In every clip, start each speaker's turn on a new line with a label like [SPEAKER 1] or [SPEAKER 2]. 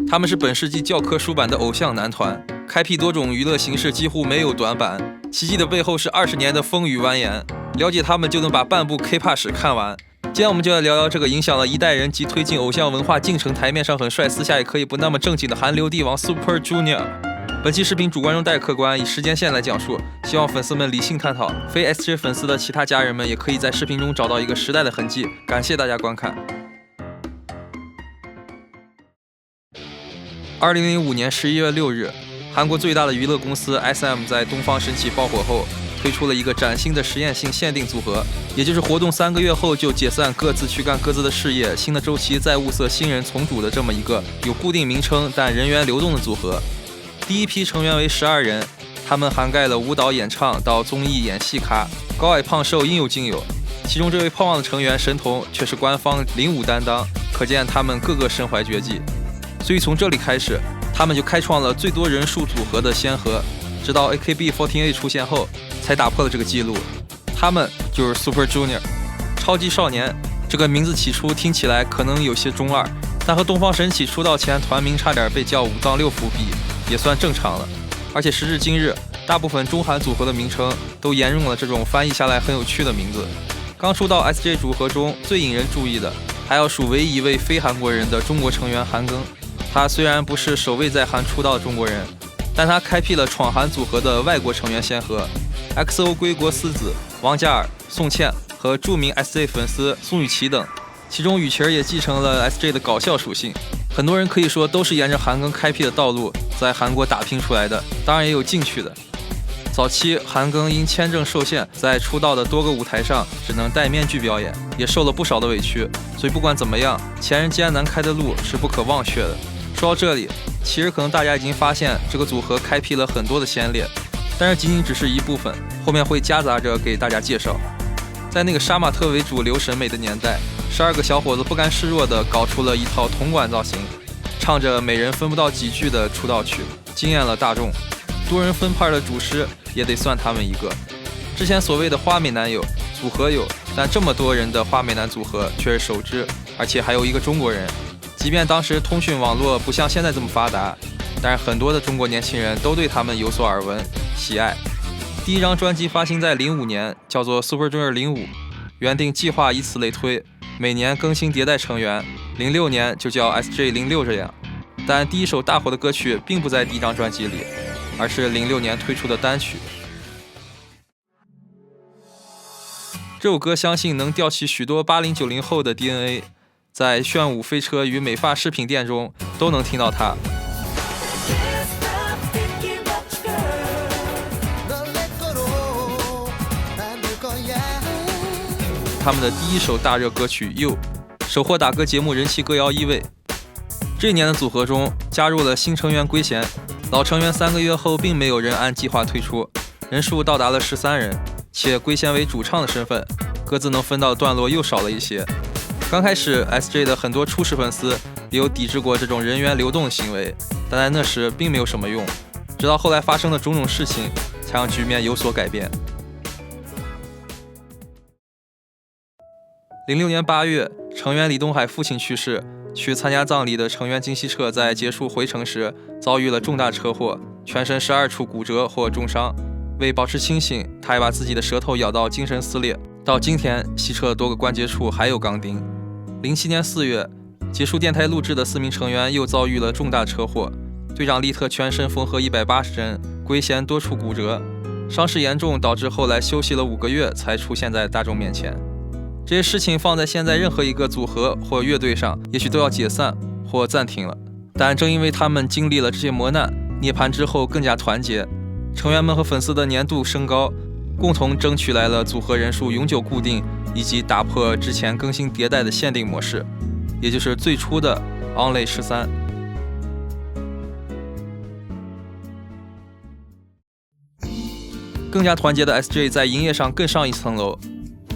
[SPEAKER 1] 他们是本世纪教科书版的偶像男团，开辟多种娱乐形式几乎没有短板。奇迹的背后是20年的风雨蜿蜒，了解他们就能把半部 K-pop 史看完。今天我们就来聊聊这个影响了一代人及推进偶像文化进程台面上很帅，私下也可以不那么正经的韩流帝王 Super Junior。本期视频主观中带客观，以时间线来讲述，希望粉丝们理性探讨。非 SJ 粉丝的其他家人们也可以在视频中找到一个时代的痕迹。感谢大家观看。2005年11月6日，韩国最大的娱乐公司 SM 在东方神起爆火后，推出了一个崭新的实验性限定组合，也就是活动3个月后就解散，各自去干各自的事业，新的周期再物色新人重组的这么一个有固定名称但人员流动的组合。第一批成员为12人，他们涵盖了舞蹈、演唱到综艺、演戏咖，高矮胖瘦应有尽有。其中这位胖胖的成员神童却是官方领舞担当，可见他们个个身怀绝技。所以从这里开始，他们就开创了最多人数组合的先河，直到 AKB48 出现后才打破了这个记录。他们就是 Super Junior。 超级少年这个名字起初听起来可能有些中二，但和东方神起出道前团名差点被叫五脏六腑比也算正常了。而且时至今日，大部分中韩组合的名称都沿用了这种翻译下来很有趣的名字。刚出道 SJ 组合中最引人注意的还要数唯一一位非韩国人的中国成员韩庚。他虽然不是首位在韩出道的中国人，但他开辟了闯韩组合的外国成员先河。 XO 归国四子王嘉尔、宋茜和著名 SJ 粉丝宋雨琦等，其中雨琦也继承了 SJ 的搞笑属性。很多人可以说都是沿着韩庚开辟的道路在韩国打拼出来的，当然也有进去的。早期韩庚因签证受限，在出道的多个舞台上只能戴面具表演，也受了不少的委屈。所以不管怎么样，前人艰难开的路是不可忘却的。说到这里，其实可能大家已经发现这个组合开辟了很多的先烈，但是仅仅只是一部分，后面会夹杂着给大家介绍。在那个杀马特为主流审美的年代，12个小伙子不甘示弱地搞出了一套铜管造型，唱着每人分不到几句的出道曲，惊艳了大众。多人分派的主诗也得算他们一个。之前所谓的花美男友组合有，但这么多人的花美男组合却是首支，而且还有一个中国人。即便当时通讯网络不像现在这么发达，但是很多的中国年轻人都对他们有所耳闻喜爱。第一张专辑发行在05年，叫做 Super Junior 05，原定计划以此类推，每年更新迭代成员，06年就叫 SJ06 这样。但第一首大火的歌曲并不在第一张专辑里，而是06年推出的单曲。这首歌相信能吊起许多80、90后的 DNA， 在炫舞飞车与美发饰品店中都能听到它。他们的第一首大热歌曲《You》首获打歌节目人气歌谣1位。这一年的组合中加入了新成员圭贤，老成员3个月后并没有人按计划退出，人数到达了13人，且圭贤为主唱的身份，各自能分到的段落又少了一些。刚开始 SJ 的很多初始粉丝也有抵制过这种人员流动的行为，但在那时并没有什么用，直到后来发生的种种事情才让局面有所改变。06年8月，成员李东海父亲去世，去参加葬礼的成员金希澈在结束回程时遭遇了重大车祸，全身12处骨折或重伤。为保持清醒，他还把自己的舌头咬到精神撕裂。到今天，希澈多个关节处还有钢钉。07年4月，结束电台录制的4名成员又遭遇了重大车祸，队长利特全身缝合180针，圭贤多处骨折，伤势严重，导致后来休息了5个月才出现在大众面前。这些事情放在现在任何一个组合或乐队上，也许都要解散或暂停了。但正因为他们经历了这些磨难，涅槃之后更加团结，成员们和粉丝的粘度升高，共同争取来了组合人数永久固定，以及打破之前更新迭代的限定模式，也就是最初的 Only 13。更加团结的 SJ 在营业上更上一层楼，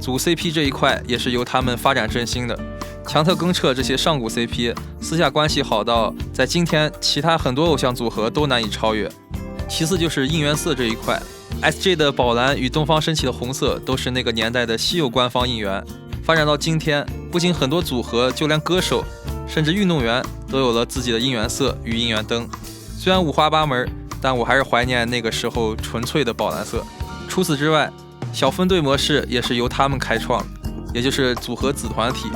[SPEAKER 1] 组 CP 这一块也是由他们发展振兴的。强特庚彻这些上古 CP 私下关系好到在今天其他很多偶像组合都难以超越。其次就是应援色这一块， SJ 的宝蓝与东方神起的红色都是那个年代的稀有官方应援，发展到今天，不仅很多组合，就连歌手甚至运动员都有了自己的应援色与应援灯。虽然五花八门，但我还是怀念那个时候纯粹的宝蓝色。除此之外，小分队模式也是由他们开创，也就是组合子团体，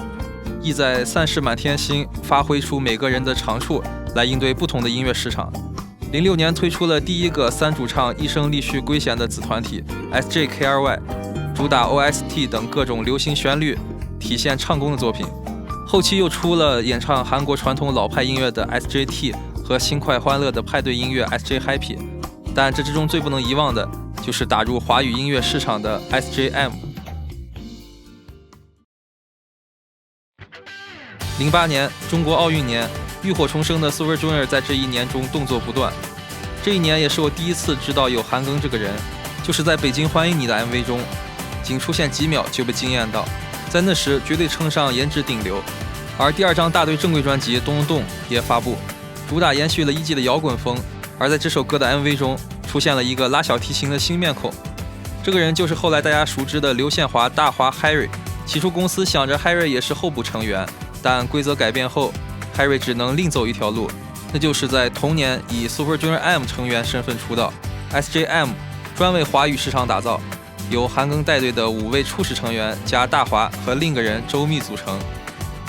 [SPEAKER 1] 意在散释满天星，发挥出每个人的长处，来应对不同的音乐市场。06年推出了第一个3主唱一生立续归弦的子团体 SJKRY， 主打 OST 等各种流行旋律，体现唱功的作品。后期又出了演唱韩国传统老派音乐的 SJT 和轻快欢乐的派对音乐 SJ Happy， 但这之中最不能遗忘的就是打入华语音乐市场的 SJM。 08年中国奥运年，浴火重生的 Super Junior 在这一年中动作不断。这一年也是我第一次知道有韩庚这个人，就是在北京欢迎你的 MV 中，仅出现几秒就被惊艳到，在那时绝对称上颜值顶流。而第2张大队正规专辑《咚咚咚》也发布，主打延续了1季的摇滚风。而在这首歌的 MV 中，出现了一个拉小提琴的新面孔，这个人就是后来大家熟知的刘宪华大华 Harry。 起初公司想着 Harry 也是候补成员，但规则改变后， Harry 只能另走一条路，那就是在同年以 Super Junior M 成员身份出道。 SJM 专为华语市场打造，由韩庚带队的5位初始成员加大华和另一个人周密组成。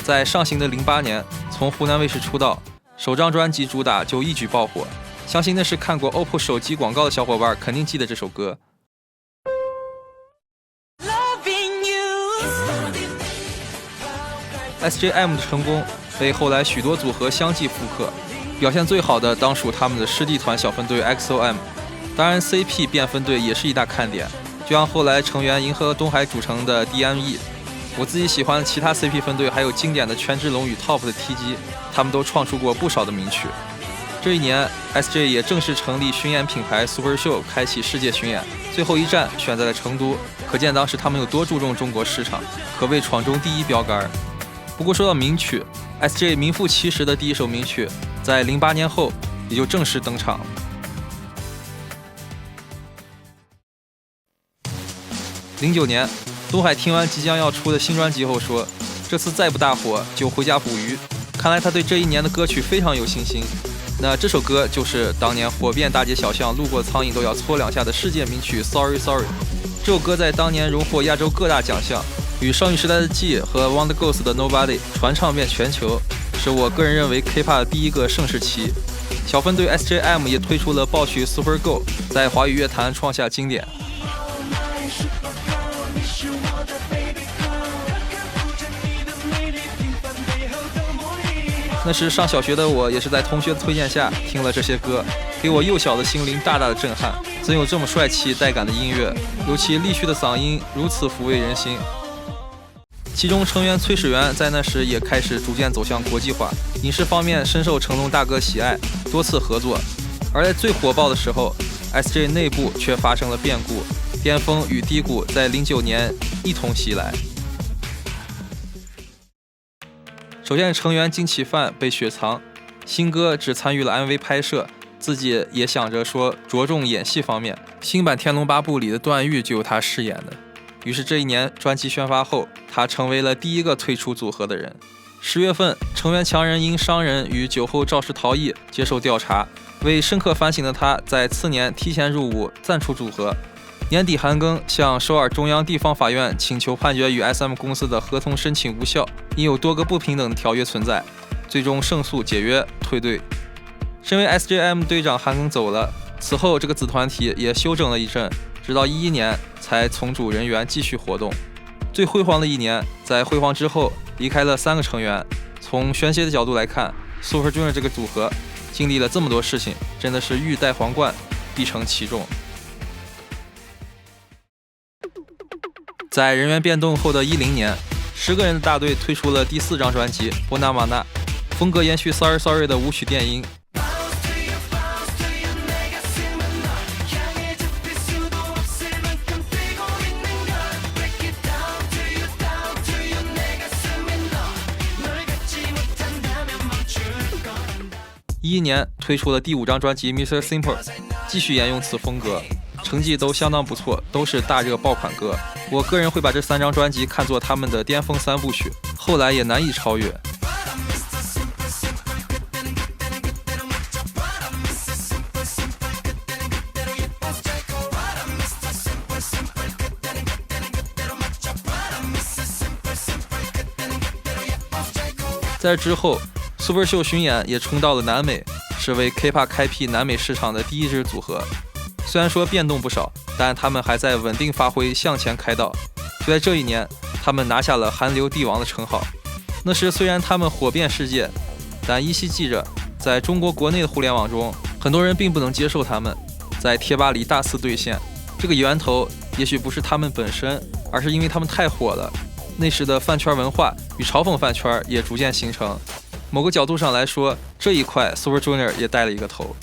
[SPEAKER 1] 在上行的08年从湖南卫视出道，首张专辑主打就一举爆火，相信那是看过 OPPO 手机广告的小伙伴肯定记得这首歌。SJM 的成功被后来许多组合相继复刻，表现最好的当属他们的师弟团小分队 XOM， 当然 CP 变分队也是一大看点，就像后来成员银河东海组成的 DME。 我自己喜欢的其他 CP 分队还有经典的权志龙与 TOP 的 TG， 他们都创出过不少的名曲。这一年 SJ 也正式成立巡演品牌 Super Show， 开启世界巡演，最后一站选在了成都，可见当时他们有多注重中国市场，可谓闯中第一标杆。不过说到名曲， SJ 名副其实的第一首名曲在08年后也就正式登场了。09年东海听完即将要出的新专辑后说，这次再不大火就回家捕鱼，看来他对这一年的歌曲非常有信心。那这首歌就是当年火遍大街小巷，路过苍蝇都要搓2下的世界名曲 Sorry Sorry。 这首歌在当年荣获亚洲各大奖项，与少女时代的 G 和 Wonder Girls 的 Nobody 传唱遍全球，是我个人认为 K-pop 第一个盛世期。小分队 SJM 也推出了爆曲 Super Go， 在华语乐坛创下经典。那时上小学的我，也是在同学的推荐下听了这些歌，给我幼小的心灵大大的震撼。怎有这么帅气带感的音乐，尤其力旭的嗓音如此抚慰人心。其中成员崔始源在那时也开始逐渐走向国际化，影视方面深受成龙大哥喜爱，多次合作。而在最火爆的时候， SJ 内部却发生了变故，巅峰与低谷在09年一同袭来。首先成员金启范被雪藏，新歌只参与了 MV 拍摄，自己也想着说着重演戏方面，新版《天龙八部》里的段誉就由他饰演的。于是这一年专辑宣发后，他成为了第一个退出组合的人。10月份，成员强人因伤人与酒后肇事逃逸接受调查，为深刻反省的他在次年提前入伍暂出组合。年底韩庚向首尔中央地方法院请求判决与 SM 公司的合同申请无效，因有多个不平等的条约存在，最终胜诉解约退队。身为 SJM 队长韩庚走了，此后这个子团体也休整了一阵，直到11年才重组人员继续活动。最辉煌的一年，在辉煌之后离开了3个成员。从玄学的角度来看， Super Junior 这个组合经历了这么多事情，真的是欲戴皇冠必承其重。在人员变动后的10年，10个人的大队推出了第4张专辑《波纳玛纳》，风格延续 Sorry Sorry 的舞曲电音。11年推出了第5张专辑《Mr. Simple》，继续沿用此风格。成绩都相当不错，都是大热爆款歌。我个人会把这3张专辑看作他们的巅峰3部曲，后来也难以超越。在之后 Super Show 巡演也冲到了南美，是为 K-pop 开辟南美市场的第一支组合。虽然说变动不少，但他们还在稳定发挥，向前开道。就在这一年，他们拿下了韩流帝王的称号。那时虽然他们火遍世界，但依稀记着，在中国国内的互联网中，很多人并不能接受他们，在贴吧里大肆兑现。这个源头也许不是他们本身，而是因为他们太火了。那时的饭圈文化与嘲讽饭圈也逐渐形成。某个角度上来说，这一块 Super Junior 也带了一个头。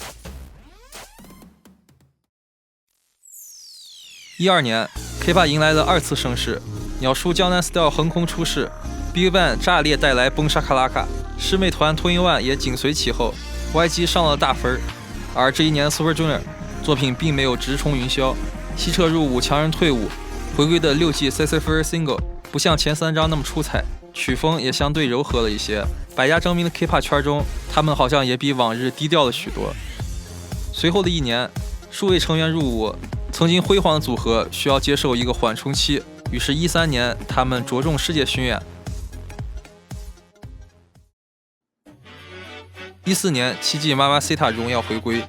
[SPEAKER 1] 12年 ，K-pop 迎来了2次盛世，鸟叔江南 Style 横空出世 ，BigBang 炸裂带来崩沙卡拉卡，师妹团 2NE1 也紧随其后 ，YG 上了大分。而这一年 Super Junior 作品并没有直冲云霄，西撤入伍，强人退伍，回归的6季 CC First Single 不像前3张那么出彩，曲风也相对柔和了一些。百家争鸣的 K-pop 圈中，他们好像也比往日低调了许多。随后的1年，数位成员入伍，曾经辉煌的组合需要接受一个缓冲期，于是13年，他们着重世界巡演。14年，7季 Mamacita 荣耀回归，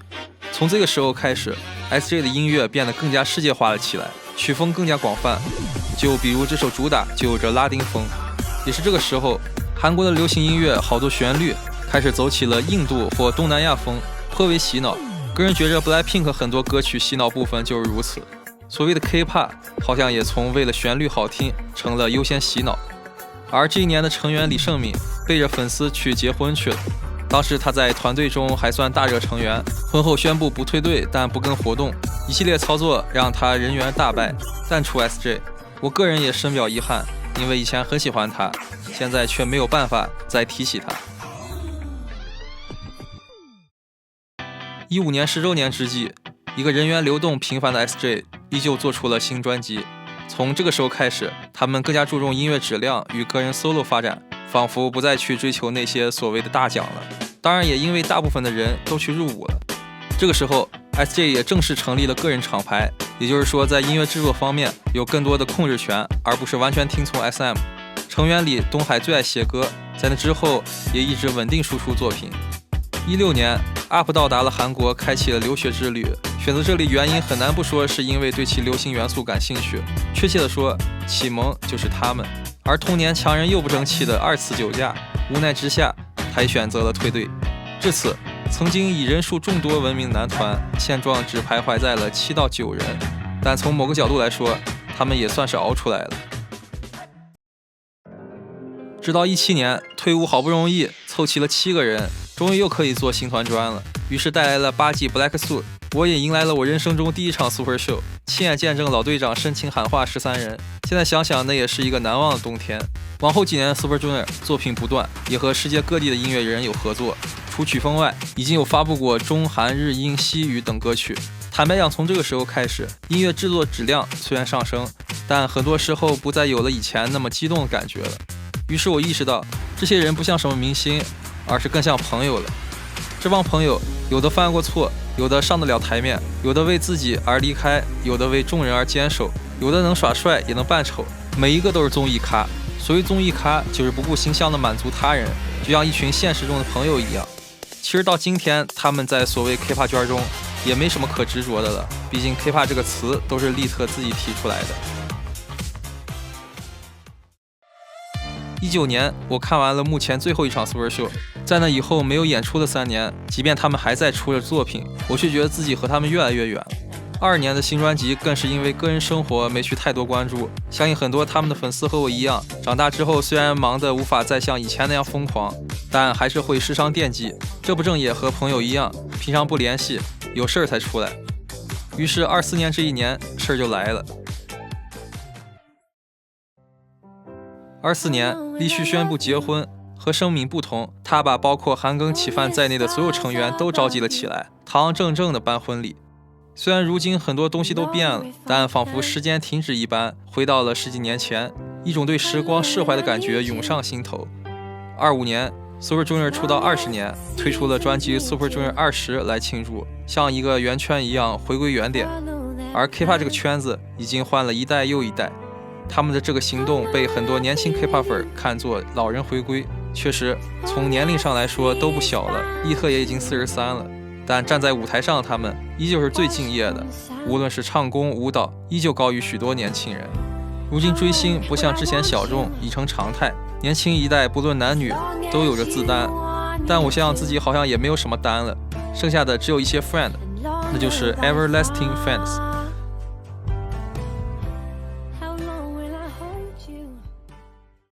[SPEAKER 1] 从这个时候开始 ，SJ 的音乐变得更加世界化了起来，曲风更加广泛。就比如这首主打就有着拉丁风，也是这个时候，韩国的流行音乐好多旋律开始走起了印度或东南亚风，颇为洗脑。个人觉着 BLACKPINK 很多歌曲洗脑部分就是如此。所谓的 K-pop 好像也从为了旋律好听成了优先洗脑。而这一年的成员李胜敏背着粉丝去结婚去了，当时他在团队中还算大热成员，婚后宣布不退队但不跟活动，一系列操作让他人缘大败，淡出 SJ。我个人也深表遗憾，因为以前很喜欢他，现在却没有办法再提起他。15年10周年之际，一个人员流动频繁的 SJ 依旧做出了新专辑。从这个时候开始，他们更加注重音乐质量与个人 solo 发展，仿佛不再去追求那些所谓的大奖了。当然，也因为大部分的人都去入伍了。这个时候 SJ 也正式成立了个人厂牌，也就是说在音乐制作方面有更多的控制权，而不是完全听从 SM。 成员里东海最爱写歌，在那之后也一直稳定输出作品。16年 UP 到达了韩国，开启了留学之旅。选择这里原因很难不说是因为对其流行元素感兴趣，确切的说，启蒙就是他们。而同年强人又不争气的2次酒驾，无奈之下他也选择了退队。至此，曾经以人数众多闻名的男团，现状只徘徊在了7到9人，但从某个角度来说，他们也算是熬出来了。直到17年，退伍好不容易凑齐了7个人，终于又可以做新团专了，于是带来了8季 Black Suit。我也迎来了我人生中第一场 Super Show， 亲眼见证老队长深情喊话13人。现在想想，那也是一个难忘的冬天。往后几年 Super Junior 作品不断，也和世界各地的音乐人有合作。除曲风外，已经有发布过中韩日英西语等歌曲。坦白讲，从这个时候开始，音乐制作质量虽然上升，但很多时候不再有了以前那么激动的感觉了。于是我意识到，这些人不像什么明星，而是更像朋友了。这帮朋友，有的犯过错，有的上得了台面，有的为自己而离开，有的为众人而坚守，有的能耍帅也能扮丑，每一个都是综艺咖。所谓综艺咖，就是不顾形象的满足他人，就像一群现实中的朋友一样。其实到今天，他们在所谓 K-pop 圈中也没什么可执着的了，毕竟 K-pop 这个词都是利特自己提出来的。19年，我看完了目前最后一场 Super Show， 在那以后没有演出的3年，即便他们还在出着作品，我却觉得自己和他们越来越远了。22年的新专辑更是因为个人生活没去太多关注，相信很多他们的粉丝和我一样，长大之后虽然忙得无法再像以前那样疯狂，但还是会时常惦记。这不正也和朋友一样，平常不联系，有事儿才出来。于是24年这一年，事儿就来了。24年，立旭宣布结婚。和声敏不同，他把包括韩庚、启范在内的所有成员都召集了起来，堂堂正正的办婚礼。虽然如今很多东西都变了，但仿佛时间停止一般，回到了10几年前，一种对时光释怀的感觉涌上心头。25年 Super Junior 出道20年，推出了专辑 Super Junior 20来庆祝，像一个圆圈一样回归原点。而 K-pop 这个圈子已经换了一代又一代，他们的这个行动被很多年轻 K-pop 粉看作老人回归。确实，从年龄上来说都不小了，伊特也已经43了，但站在舞台上的他们依旧是最敬业的，无论是唱功、舞蹈，依旧高于许多年轻人。如今追星不像之前小众，已成常态，年轻一代不论男女都有着自担，但我想自己好像也没有什么担了，剩下的只有一些 friend， 那就是 everlasting fans。